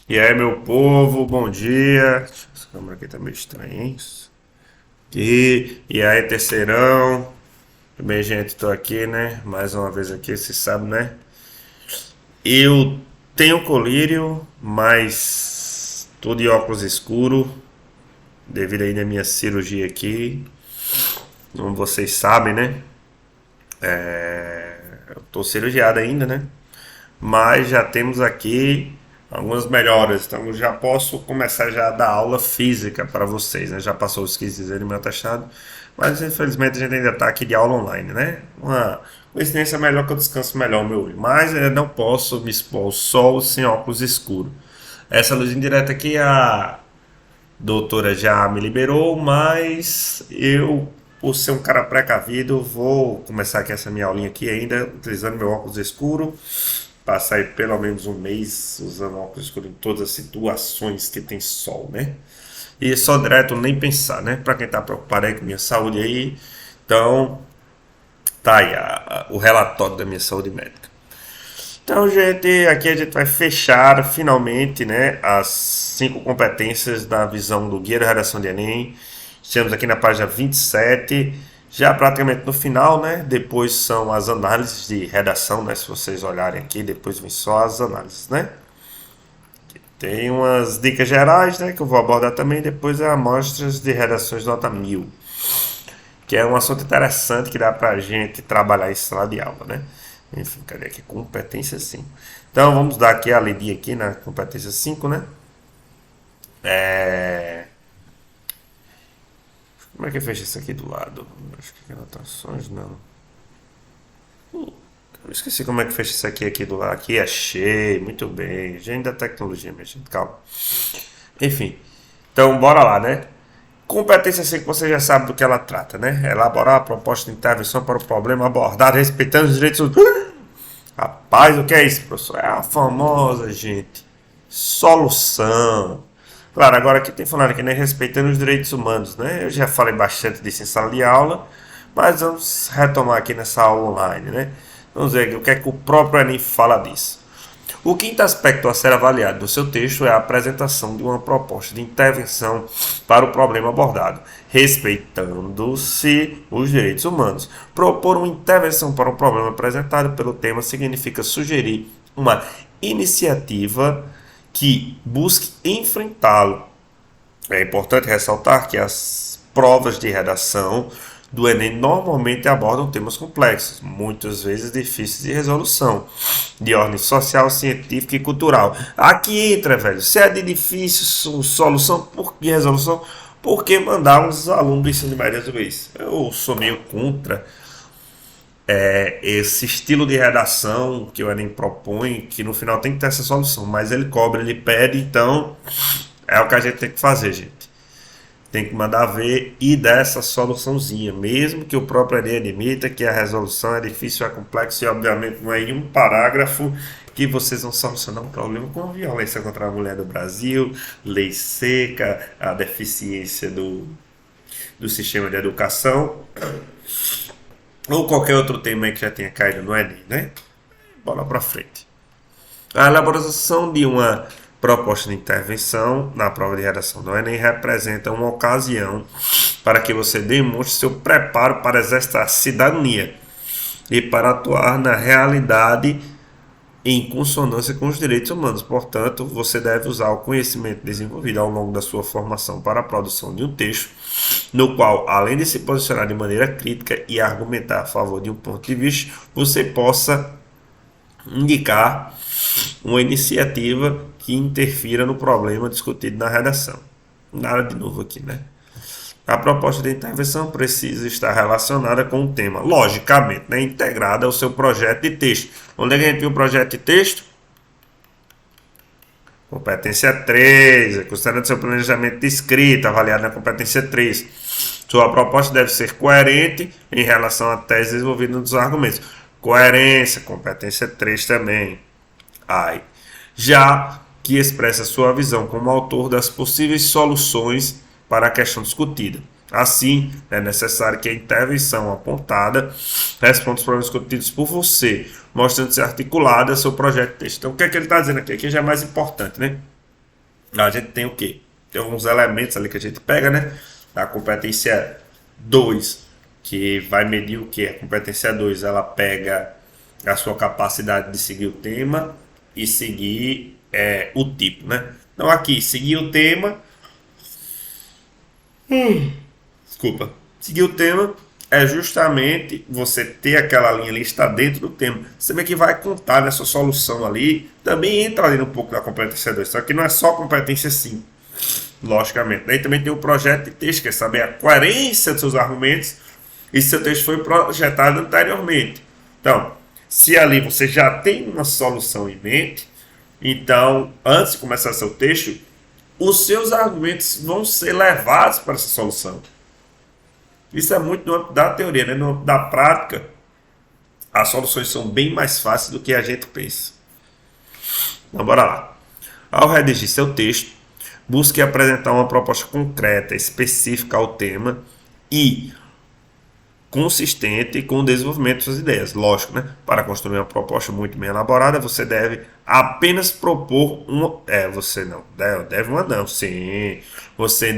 E aí, meu povo, bom dia. Essa câmera aqui tá meio estranha, hein? E aí, terceirão. Tudo bem, gente? Tô aqui, né? Mais uma vez aqui, você sabe, né? Eu tenho colírio, mas tô de óculos escuro devido aí na minha cirurgia aqui. Como vocês sabem, né? Eu tô cirurgiado ainda, né? Mas já temos aqui algumas melhoras. Então eu já posso começar já a dar aula física para vocês, né? Já passou os 15 dias do meu atestado, mas infelizmente a gente ainda está aqui de aula online, né? Uma coincidência melhor que eu descanso melhor o meu olho, mas eu não posso me expor ao sol sem óculos escuros. Essa luz indireta aqui a doutora já me liberou, mas eu, por ser um cara precavido, vou começar aqui essa minha aulinha aqui ainda utilizando meu óculos escuro. Passar aí pelo menos um mês usando óculos escuros em todas as situações que tem sol, né? E só direto nem pensar, né? Pra quem tá preocupado aí com minha saúde aí, então tá aí o relatório da minha saúde médica. Então, gente, aqui a gente vai fechar finalmente, né, as 5 competências da visão do Guia da Redação de Enem. Estamos aqui na página 27, já praticamente no final, né? Depois são as análises de redação, né? Se vocês olharem aqui, depois vem só as análises, né? Tem umas dicas gerais, né, que eu vou abordar também. Depois é amostras de redações nota 1000, que é um assunto interessante que dá pra gente trabalhar em sala de aula, né? Enfim, cadê aqui? Competência 5. Então vamos dar aqui a lidinha aqui na competência 5, né? É... Como é que fecha isso aqui do lado? Acho que anotações não. Eu esqueci como é que fecha isso aqui do lado. Aqui achei, muito bem. Gente da tecnologia, minha gente, calma. Enfim, então bora lá, né? Competência 5 você já sabe do que ela trata, né? Elaborar a proposta de intervenção para o problema abordado respeitando os direitos. Rapaz, o que é isso, professor? É a famosa, gente, solução. Claro, agora aqui tem falando aqui, né? Respeitando os direitos humanos, né? Eu já falei bastante disso em sala de aula, mas vamos retomar aqui nessa aula online, né? Vamos ver aqui o que é que o próprio Enem fala disso. O quinto aspecto a ser avaliado no seu texto é a apresentação de uma proposta de intervenção para o problema abordado, respeitando-se os direitos humanos. Propor uma intervenção para o problema apresentado pelo tema significa sugerir uma iniciativa que busque enfrentá-lo. É importante ressaltar que as provas de redação do Enem normalmente abordam temas complexos, muitas vezes difíceis de resolução, de ordem social, científica e cultural. Aqui entra, velho, se é de difícil solução de resolução, por que mandar os alunos do ensino médio resolver isso? Eu sou meio contra esse estilo de redação que o Enem propõe, que no final tem que ter essa solução, mas ele cobra, ele pede, então é o que a gente tem que fazer, gente. Tem que mandar ver e dar essa soluçãozinha, mesmo que o próprio Enem admita que a resolução é difícil, é complexa e obviamente não é em um parágrafo que vocês vão solucionar um problema com a violência contra a mulher do Brasil, lei seca, a deficiência do sistema de educação ou qualquer outro tema aí que já tenha caído no Enem, né? Bola pra frente. A elaboração de uma proposta de intervenção na prova de redação do Enem representa uma ocasião para que você demonstre seu preparo para exercer a cidadania e para atuar na realidade em consonância com os direitos humanos. Portanto, você deve usar o conhecimento desenvolvido ao longo da sua formação para a produção de um texto, no qual, além de se posicionar de maneira crítica e argumentar a favor de um ponto de vista, você possa indicar uma iniciativa que interfira no problema discutido na redação. Nada de novo aqui, né? A proposta de intervenção precisa estar relacionada com o tema, logicamente, né, integrada ao seu projeto de texto. Onde é que a gente viu o projeto de texto? Competência 3, considerando seu planejamento de escrita, avaliado na competência 3. Sua proposta deve ser coerente em relação à tese desenvolvida nos argumentos. Coerência, competência 3 também. Ai. Já que expressa sua visão como autor das possíveis soluções para a questão discutida. Assim, é necessário que a intervenção apontada responda os problemas discutidos por você, mostrando-se articulada seu projeto de texto. Então, o que é que ele está dizendo aqui? Aqui já é mais importante, né? A gente tem o quê? Tem alguns elementos ali que a gente pega, né? A competência 2 que vai medir o que? A competência 2 ela pega a sua capacidade de seguir o tema e seguir o tipo, né? Então aqui, seguir o tema, desculpa, seguir o tema é justamente você ter aquela linha ali, estar dentro do tema. Você vê que vai contar nessa solução ali, também entra ali um pouco da competência 2, só que não é só competência 5, logicamente. Daí também tem o projeto de texto, que é saber a coerência dos seus argumentos e se seu texto foi projetado anteriormente. Então, se ali você já tem uma solução em mente, então, antes de começar seu texto, os seus argumentos vão ser levados para essa solução. Isso é muito no âmbito da teoria, né? No âmbito da prática, as soluções são bem mais fáceis do que a gente pensa. Então, bora lá. Ao redigir seu texto, busque apresentar uma proposta concreta, específica ao tema e consistente com o desenvolvimento de suas ideias. Lógico, né? Para construir uma proposta muito bem elaborada, você deve apenas propor uma. Você não. Deve uma não. Sim. Você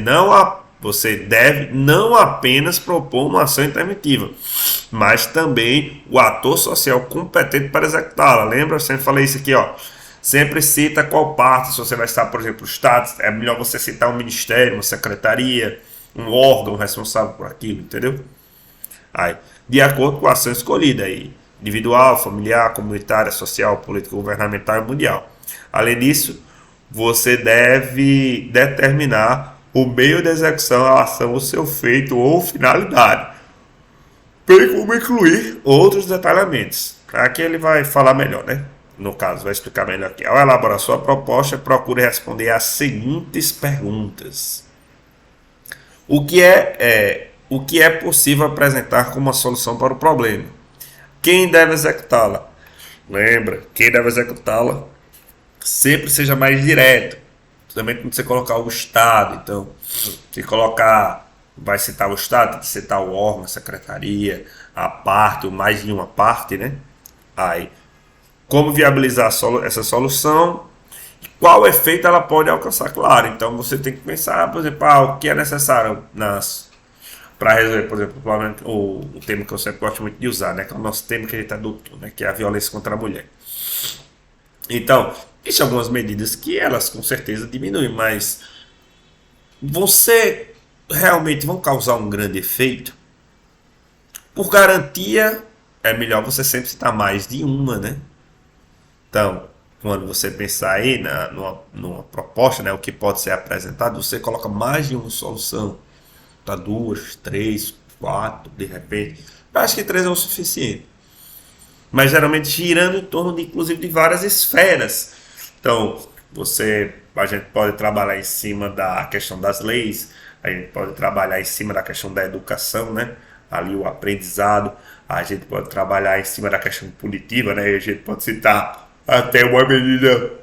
deve não apenas propor uma ação interventiva, mas também o ator social competente para executá-la. Lembra? Eu sempre falei isso aqui, ó. Sempre cita qual parte, se você vai citar, por exemplo, o Estado, é melhor você citar um ministério, uma secretaria, um órgão responsável por aquilo, entendeu? Aí, de acordo com a ação escolhida, aí, individual, familiar, comunitária, social, política, governamental e mundial. Além disso, você deve determinar o meio de execução da ação, o seu feito ou finalidade, bem como incluir outros detalhamentos. Aqui ele vai falar melhor, né? No caso, vai explicar melhor aqui. Ao elaborar sua proposta, procure responder às seguintes perguntas: o que é possível apresentar como uma solução para o problema? Quem deve executá-la? Lembra, quem deve executá-la sempre seja mais direto. Também quando você colocar o Estado, então, se colocar, vai citar o Estado, tem que citar o órgão, a secretaria, a parte, ou mais de uma parte, né? Aí, como viabilizar essa solução? Qual efeito ela pode alcançar? Claro, então você tem que pensar, por exemplo, o que é necessário para resolver, por exemplo, o tema que eu sempre gosto muito de usar, né, que é o nosso tema que a gente adotou, né, que é a violência contra a mulher. Então, existem algumas medidas que elas com certeza diminuem, mas você realmente vão causar um grande efeito? Por garantia, é melhor você sempre citar mais de uma, né? Então, quando você pensar aí numa proposta, né, o que pode ser apresentado, você coloca mais de uma solução. Tá, duas, três, quatro, de repente. Eu acho que três é o suficiente. Mas geralmente girando em torno de, inclusive, de várias esferas. Então, a gente pode trabalhar em cima da questão das leis, a gente pode trabalhar em cima da questão da educação, né? Ali o aprendizado, a gente pode trabalhar em cima da questão punitiva, né? A gente pode citar até uma medida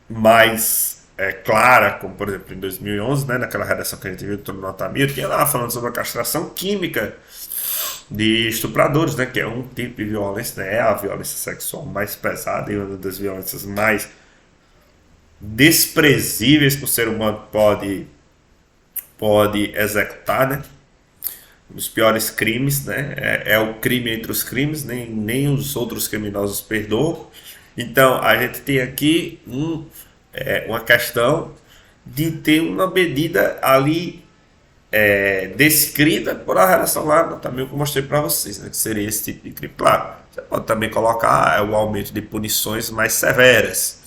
mais clara, como por exemplo em 2011, né, naquela redação que a gente viu do Nota 1000, que ela falando sobre a castração química de estupradores, né, que é um tipo de violência, né, é a violência sexual mais pesada e uma das violências mais desprezíveis que o ser humano pode executar, né? Os piores crimes, né? É o crime entre os crimes, nem os outros criminosos perdoam. Então, a gente tem aqui uma questão de ter uma medida ali descrita por a relação lá também que eu mostrei para vocês, né? Que seria esse tipo de crime. Claro, você pode também colocar o aumento de punições mais severas.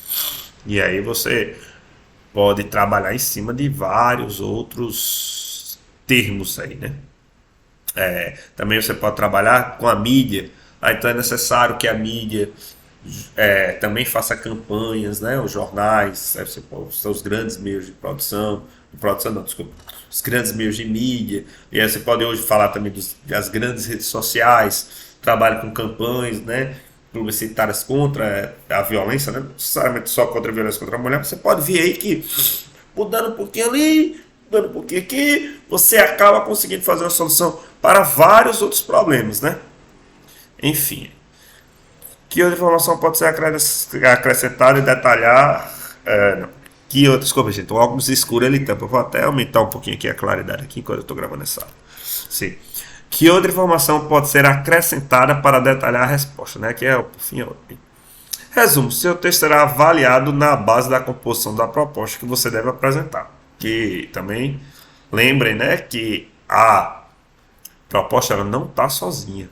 E aí você pode trabalhar em cima de vários outros termos aí, né? Também você pode trabalhar com a mídia. Então é necessário que a mídia também faça campanhas, né? Os jornais, os grandes meios de produção não, desculpa, os grandes meios de mídia. E aí você pode hoje falar também das grandes redes sociais, trabalhe com campanhas, né? Publicitárias contra a violência, né? Não necessariamente só contra a violência contra a mulher. Você pode ver aí que mudando um pouquinho ali, mudando um pouquinho aqui, você acaba conseguindo fazer uma solução para vários outros problemas, né? Enfim, que outra informação pode ser acrescentada e detalhar? Não. Desculpa, gente, o óculos escuro ele tampa. Eu vou até aumentar um pouquinho aqui a claridade aqui enquanto eu estou gravando essa aula. Sim. Que outra informação pode ser acrescentada para detalhar a resposta, né? Que é o fim. Resumo: seu texto será avaliado na base da composição da proposta que você deve apresentar. Que também lembrem, né, que a proposta ela não está sozinha,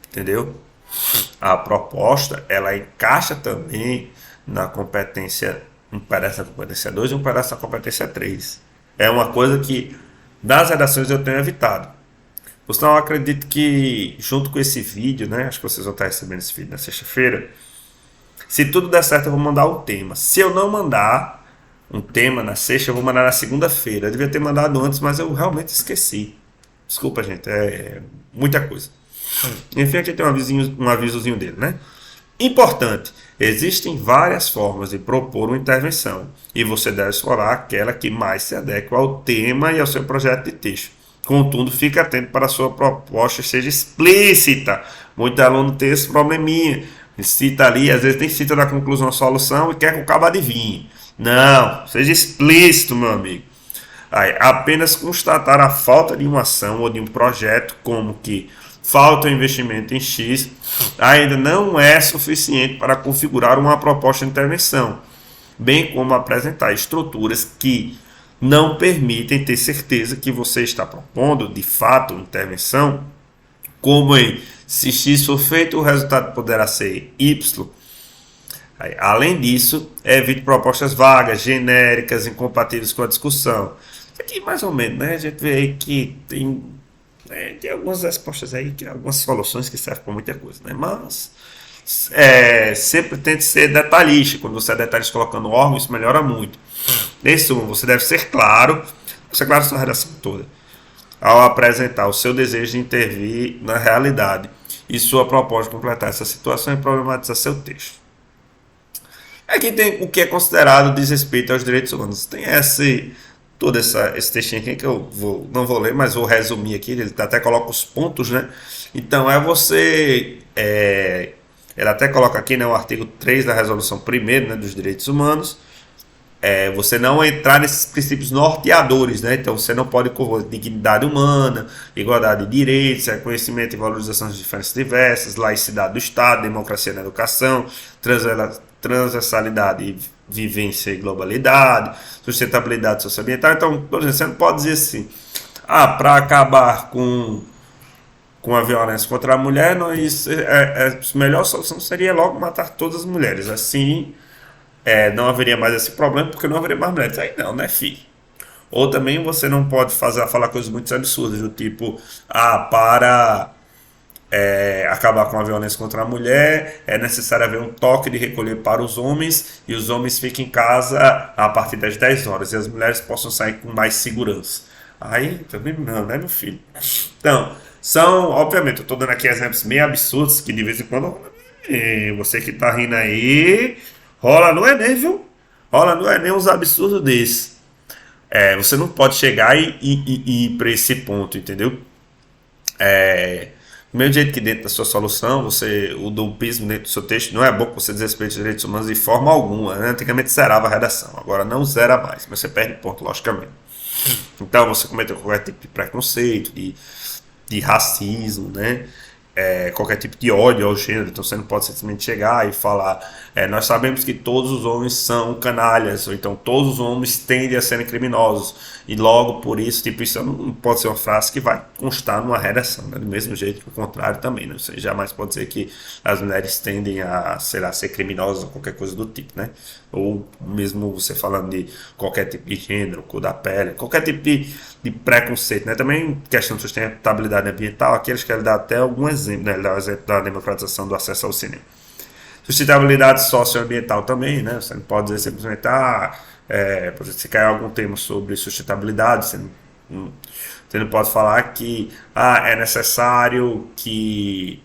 entendeu? A proposta ela encaixa também na competência, um pedaço da competência 2 e um pedaço da competência 3. É uma coisa que nas redações eu tenho evitado. Então eu acredito que junto com esse vídeo, né, acho que vocês vão estar recebendo esse vídeo na sexta-feira. Se tudo der certo, eu vou mandar um tema. Se eu não mandar um tema na sexta, eu vou mandar na segunda-feira. Eu devia ter mandado antes, mas eu realmente esqueci. Desculpa, gente, é muita coisa. Enfim, aqui tem um avisozinho dele, né? Importante: existem várias formas de propor uma intervenção e você deve explorar aquela que mais se adequa ao tema e ao seu projeto de texto. Contudo, fique atento para a sua proposta seja explícita. Muito aluno tem esse probleminha. Cita ali, às vezes tem cita na conclusão a solução e quer que o cabo adivinhe. Não, seja explícito, meu amigo. Aí, apenas constatar a falta de uma ação ou de um projeto, como que falta investimento em X, ainda não é suficiente para configurar uma proposta de intervenção, bem como apresentar estruturas que não permitem ter certeza que você está propondo, de fato, uma intervenção, como em se X for feito, o resultado poderá ser Y. Além disso, evite propostas vagas, genéricas, incompatíveis com a discussão. Aqui, mais ou menos, né? A gente vê aí que tem algumas respostas aí, que algumas soluções que servem para muita coisa, né? Mas sempre tente ser detalhista. Quando você é detalhista colocando órgão, isso melhora muito. Em suma, você deve ser claro na sua redação toda, ao apresentar o seu desejo de intervir na realidade e sua proposta de completar essa situação e problematizar seu texto. Aqui tem o que é considerado desrespeito aos direitos humanos. Tem todo esse textinho aqui que eu não vou ler, mas vou resumir aqui. Ele até coloca os pontos, né? Então ele até coloca aqui, né, o artigo 3 da resolução 1ª, né, dos direitos humanos. Você não entrar nesses princípios norteadores, né? Então você não pode correr dignidade humana, igualdade de direitos, reconhecimento e valorização das diferenças diversas, laicidade do Estado, democracia na educação, transversalidade e vivência e globalidade, sustentabilidade socioambiental. Então, por exemplo, você não pode dizer assim, para acabar com a violência contra a mulher, a melhor solução seria logo matar todas as mulheres. Assim, não haveria mais esse problema, porque não haveria mais mulheres. Aí não, né, filho? Ou também você não pode falar coisas muito absurdas, do tipo, para acabar com a violência contra a mulher, é necessário haver um toque de recolher para os homens, e os homens fiquem em casa a partir das 10 horas, e as mulheres possam sair com mais segurança. Aí, também não, né, meu filho? Então, obviamente, eu estou dando aqui exemplos meio absurdos, que de vez em quando, você que está rindo aí, rola no Enem, viu? Rola no Enem uns absurdos desses. Você não pode chegar e ir para esse ponto, entendeu? Do mesmo jeito que dentro da sua solução, o duplismo dentro do seu texto, não é bom que você desrespeite os direitos humanos de forma alguma, né? Antigamente zerava a redação, agora não zera mais, mas você perde ponto, logicamente. Então você cometeu qualquer tipo de preconceito, de racismo, né? Qualquer tipo de ódio ao gênero. Então você não pode simplesmente chegar e falar, nós sabemos que todos os homens são canalhas, ou então todos os homens tendem a serem criminosos, e logo por isso, isso não pode ser uma frase que vai constar numa redação, né? Do mesmo jeito que o contrário também, né? Você jamais pode dizer que as mulheres tendem a, sei lá, ser criminosas ou qualquer coisa do tipo, né? Ou mesmo você falando de qualquer tipo de gênero, cor da pele, qualquer tipo de preconceito, né? Também questão de sustentabilidade ambiental, aqui eles querem dar até algum exemplo, né? Ele dá o exemplo da democratização do acesso ao cinema. Sustentabilidade socioambiental também, né? Você não pode dizer simplesmente, por exemplo, se cair algum tema sobre sustentabilidade, você não pode falar que é necessário que,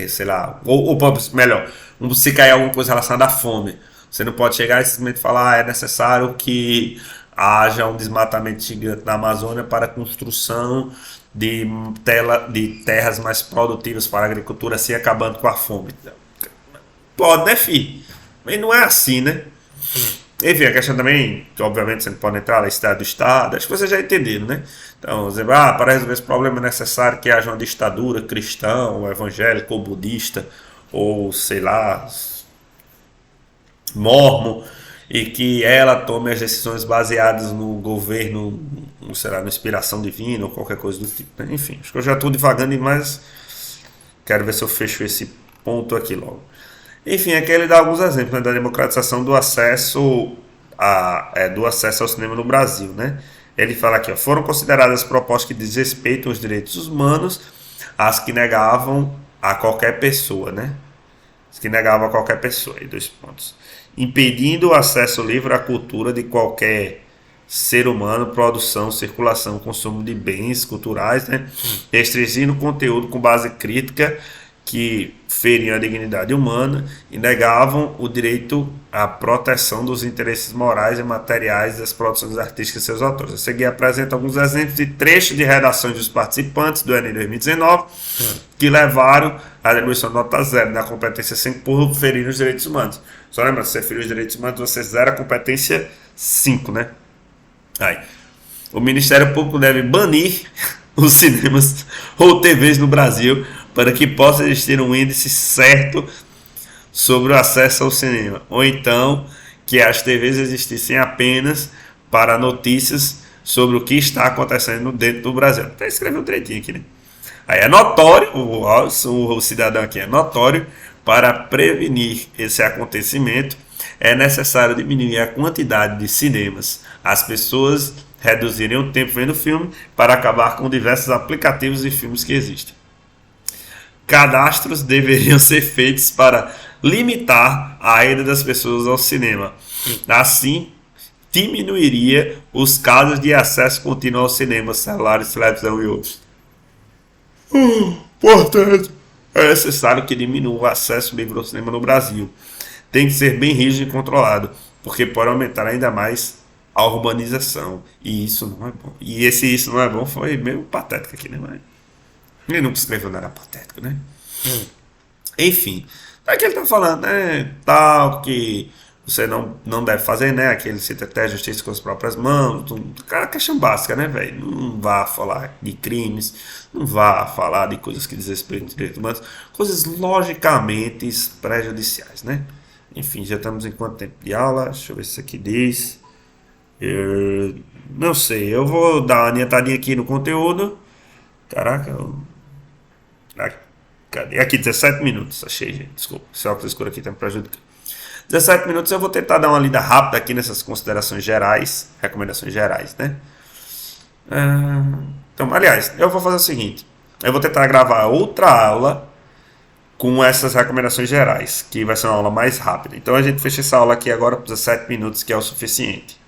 sei lá, ou melhor, se cair alguma coisa relacionada à fome, você não pode chegar e simplesmente falar, é necessário que haja um desmatamento gigante na Amazônia para a construção de terras mais produtivas para a agricultura, assim acabando com a fome. Pode, né, filho? Mas não é assim, né? Enfim, a questão também, que obviamente você não pode entrar na cidade do Estado, acho que vocês já entenderam, né? Então, exemplo, para resolver esse problema é necessário que haja uma ditadura cristã, ou evangélica, ou budista, ou sei lá, mormon, e que ela tome as decisões baseadas no governo, sei lá, na inspiração divina, ou qualquer coisa do tipo, né? Enfim, acho que eu já estou divagando demais, quero ver se eu fecho esse ponto aqui logo. Enfim, aqui ele dá alguns exemplos, né, da democratização do acesso ao cinema no Brasil, né? Ele fala aqui, ó, foram consideradas propostas que desrespeitam os direitos humanos, as que negavam a qualquer pessoa, né? As que negavam a qualquer pessoa, aí 2 pontos. Impedindo o acesso livre à cultura de qualquer ser humano, produção, circulação, consumo de bens culturais, né? Restringindo o conteúdo com base crítica que feriam a dignidade humana e negavam o direito à proteção dos interesses morais e materiais das produções artísticas e seus autores. A seguir apresenta alguns exemplos de trechos de redações dos participantes do Enem 2019 que levaram à atribuição de nota zero na competência 5 por ferir os direitos humanos. Só lembra, se você ferir os direitos humanos, você zera a competência 5, né? Aí. O Ministério Público deve banir os cinemas ou TVs no Brasil para que possa existir um índice certo sobre o acesso ao cinema. Ou então que as TVs existissem apenas para notícias sobre o que está acontecendo dentro do Brasil. Até escreveu um trechinho aqui, né? Aí é notório, o cidadão aqui é notório, para prevenir esse acontecimento é necessário diminuir a quantidade de cinemas. As pessoas reduzirem o tempo vendo filme para acabar com diversos aplicativos de filmes que existem. Cadastros deveriam ser feitos para limitar a ida das pessoas ao cinema. Assim, diminuiria os casos de acesso contínuo ao cinema, celulares, televisão e outros. Portanto, é necessário que diminua o acesso livre ao cinema no Brasil. Tem que ser bem rígido e controlado, porque pode aumentar ainda mais a urbanização. E isso não é bom. E esse isso não é bom foi meio patético aqui, né? Mas ele nunca escreveu nada patético, né? Enfim, daqui ele tá falando, né? Tal que você não deve fazer, né? Aquele cita até a justiça com as próprias mãos. Cara, questão básica, né, velho? Não vá falar de crimes, não vá falar de coisas que desrespeitam os direitos humanos, coisas logicamente prejudiciais, né? Enfim, já estamos em quanto tempo de aula? Deixa eu ver se isso aqui diz. Não sei, eu vou dar uma adiantadinha aqui no conteúdo. Caraca, cadê? Aqui, 17 minutos. Achei, gente. Desculpa, esse óculos escuro aqui tá me prejudicando. 17 minutos eu vou tentar dar uma lida rápida aqui nessas considerações gerais, recomendações gerais, né? Então, aliás, eu vou fazer o seguinte: eu vou tentar gravar outra aula com essas recomendações gerais, que vai ser uma aula mais rápida. Então a gente fecha essa aula aqui agora por 17 minutos, que é o suficiente.